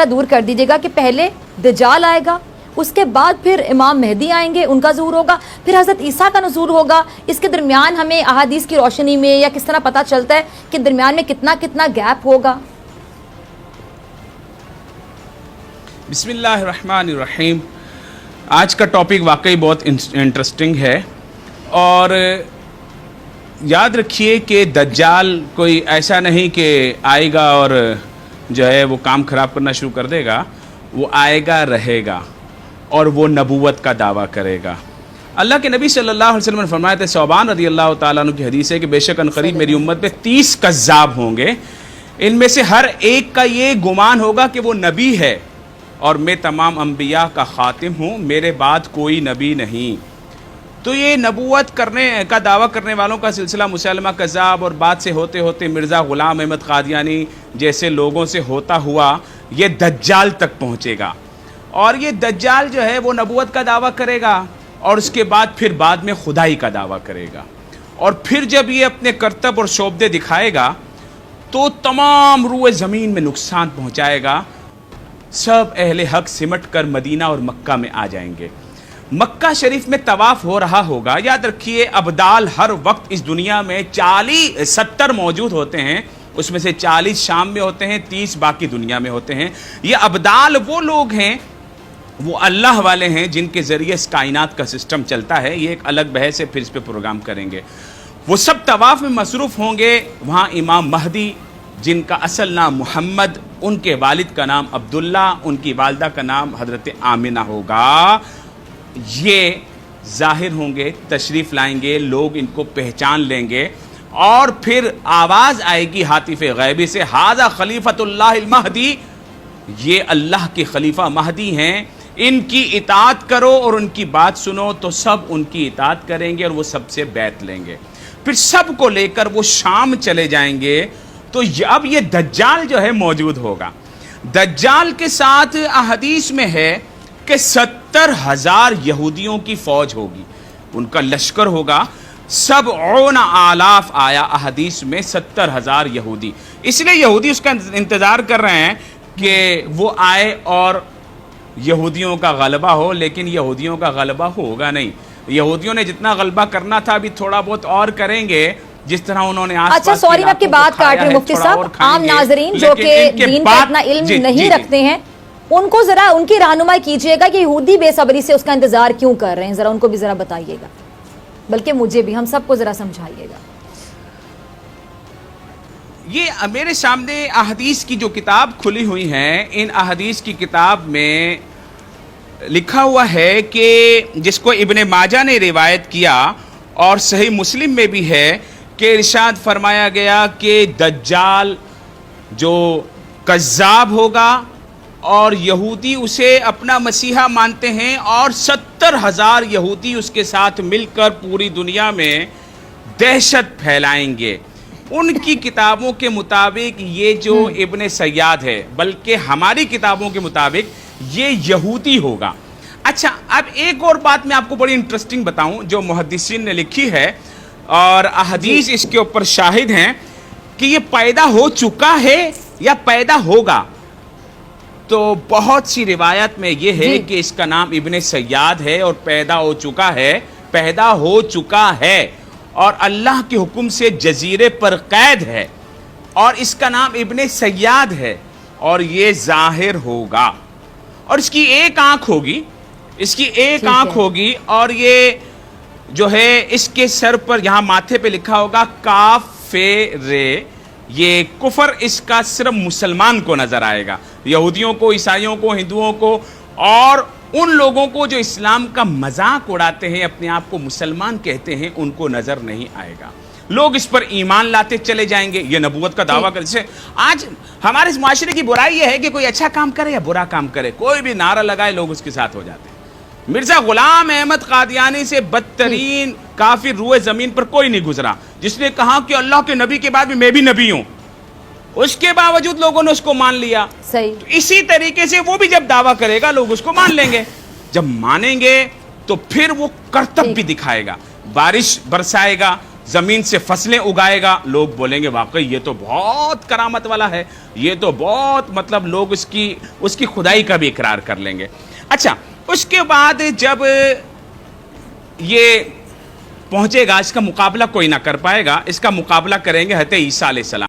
شبہ دور کر دیجیے گا کہ پہلے دجال آئے گا، اس کے بعد پھر امام مہدی آئیں گے، ان کا ظہور ہوگا، پھر حضرت عیسیٰ کا نزول ہوگا. اس کے درمیان ہمیں احادیث کی روشنی میں یا کس طرح پتہ چلتا ہے کہ درمیان میں کتنا گیپ ہوگا؟ بسم اللہ الرحمن الرحیم. آج کا ٹاپک واقعی بہت انٹرسٹنگ ہے، اور یاد رکھیے کہ دجال کوئی ایسا نہیں کہ آئے گا اور جو ہے وہ کام خراب کرنا شروع کر دے گا. وہ آئے گا، رہے گا، اور وہ نبوت کا دعویٰ کرے گا. اللہ کے نبی صلی اللہ علیہ وسلم نے فرمایا تھا، ثوبان رضی اللہ تعالیٰ عنہ کی حدیث ہے کہ بے شک عنقریب میری امت میں 30 کذاب ہوں گے، ان میں سے ہر ایک کا یہ گمان ہوگا کہ وہ نبی ہے، اور میں تمام انبیاء کا خاتم ہوں، میرے بعد کوئی نبی نہیں. تو یہ نبوت کرنے کا دعویٰ کرنے والوں کا سلسلہ مسلمہ کذاب، اور بعد سے ہوتے ہوتے مرزا غلام احمد قادیانی جیسے لوگوں سے ہوتا ہوا یہ دجال تک پہنچے گا. اور یہ دجال جو ہے وہ نبوت کا دعویٰ کرے گا، اور اس کے بعد میں خدائی کا دعویٰ کرے گا. اور پھر جب یہ اپنے کرتب اور شعبدے دکھائے گا تو تمام روئے زمین میں نقصان پہنچائے گا. سب اہل حق سمٹ کر مدینہ اور مکہ میں آ جائیں گے. مکہ شریف میں طواف ہو رہا ہوگا. یاد رکھیے ابدال ہر وقت اس دنیا میں 70 موجود ہوتے ہیں، اس میں سے 40 شام میں ہوتے ہیں، 30 باقی دنیا میں ہوتے ہیں. یہ ابدال وہ لوگ ہیں، وہ اللہ والے ہیں جن کے ذریعے اس کائنات کا سسٹم چلتا ہے. یہ ایک الگ بحث ہے، پھر اس پہ پروگرام کریں گے. وہ سب طواف میں مصروف ہوں گے. وہاں امام مہدی جن کا اصل نام محمد، ان کے والد کا نام عبداللہ، ان کی والدہ کا نام حضرت آمنہ ہوگا، یہ ظاہر ہوں گے، تشریف لائیں گے، لوگ ان کو پہچان لیں گے. اور پھر آواز آئے گی ہاتف غیبی سے، ھذا خلیفۃ اللہ المہدی، یہ اللہ کے خلیفہ مہدی ہیں، ان کی اطاعت کرو اور ان کی بات سنو. تو سب ان کی اطاعت کریں گے اور وہ سب سے بیعت لیں گے. پھر سب کو لے کر وہ شام چلے جائیں گے. تو اب یہ دجال جو ہے موجود ہوگا. دجال کے ساتھ احادیث میں ہے کہ 70,000 یہودیوں کی فوج ہوگی، ان کا لشکر ہوگا. 70,000 آیا احادیث میں، 70,000 یہودی. اس لیے یہودی اس کا انتظار کر رہے ہیں کہ وہ آئے اور یہودیوں کا غلبہ ہو. لیکن یہودیوں کا غلبہ ہوگا نہیں. یہودیوں نے جتنا غلبہ کرنا تھا ابھی تھوڑا بہت اور کریں گے، جس طرح انہوں نے اچھا سوری میں آپ کی بات کاٹ رہی ہوں مفتی صاحب. عام ناظرین جو کہ دین کا اتنا علم نہیں رکھتے ہیں، ان کو ذرا ان کی رہنمائی کیجئے گا کہ یہودی بے صبری سے اس کا انتظار کیوں کر رہے ہیں. ذرا ان کو بھی ذرا بتائیے گا، بلکہ مجھے بھی، ہم سب کو ذرا سمجھائیے گا. یہ میرے سامنے احادیث کی جو کتاب کھلی ہوئی ہیں، ان احادیث کی کتاب میں لکھا ہوا ہے کہ جس کو ابن ماجہ نے روایت کیا اور صحیح مسلم میں بھی ہے کہ ارشاد فرمایا گیا کہ دجال جو کذاب ہوگا اور یہودی اسے اپنا مسیحا مانتے ہیں، اور 70,000 یہودی اس کے ساتھ مل کر پوری دنیا میں دہشت پھیلائیں گے. ان کی کتابوں کے مطابق یہ جو ابن سیاد ہے، بلکہ ہماری کتابوں کے مطابق یہ یہودی ہوگا. اچھا اب ایک اور بات میں آپ کو بڑی انٹرسٹنگ بتاؤں جو محدثین نے لکھی ہے اور احادیث اس کے اوپر شاہد ہیں کہ یہ پیدا ہو چکا ہے یا پیدا ہوگا. تو بہت سی روایت میں یہ ہے کہ اس کا نام ابن سیاد ہے اور پیدا ہو چکا ہے اور اللہ کے حکم سے جزیرے پر قید ہے، اور اس کا نام ابن سیاد ہے، اور یہ ظاہر ہوگا. اور اس کی ایک آنکھ ہوگی، اور یہ جو ہے اس کے سر پر یہاں ماتھے پہ لکھا ہوگا کافر. یہ کفر اس کا صرف مسلمان کو نظر آئے گا، یہودیوں کو، عیسائیوں کو، ہندوؤں کو، اور ان لوگوں کو جو اسلام کا مذاق اڑاتے ہیں، اپنے آپ کو مسلمان کہتے ہیں، ان کو نظر نہیں آئے گا. لوگ اس پر ایمان لاتے چلے جائیں گے. یہ نبوت کا دعویٰ کرتے. آج ہمارے اس معاشرے کی برائی یہ ہے کہ کوئی اچھا کام کرے یا برا کام کرے، کوئی بھی نعرہ لگائے لوگ اس کے ساتھ ہو جاتے ہیں. مرزا غلام احمد قادیانی سے بدترین کافر روئے زمین پر کوئی نہیں گزرا، جس نے کہا کہ اللہ کے نبی کے بعد میں بھی نبی ہوں. اس کے باوجود لوگوں نے اس کو مان لیا. صحیح. تو اسی طریقے سے وہ بھی جب دعویٰ کرے گا لوگ اس کو مان لیں گے. جب مانیں گے تو پھر وہ کرتب بھی دکھائے گا، بارش برسائے گا، زمین سے فصلیں اگائے گا، لوگ بولیں گے واقعی یہ تو بہت کرامت والا ہے، یہ تو بہت مطلب لوگ اس کی خدائی کا بھی اقرار کر لیں گے۔ اچھا، اس کے بعد جب یہ پہنچے گا، اس کا مقابلہ کوئی نہ کر پائے گا، اس کا مقابلہ کریں گے حضرت عیسیٰ علیہ السلام۔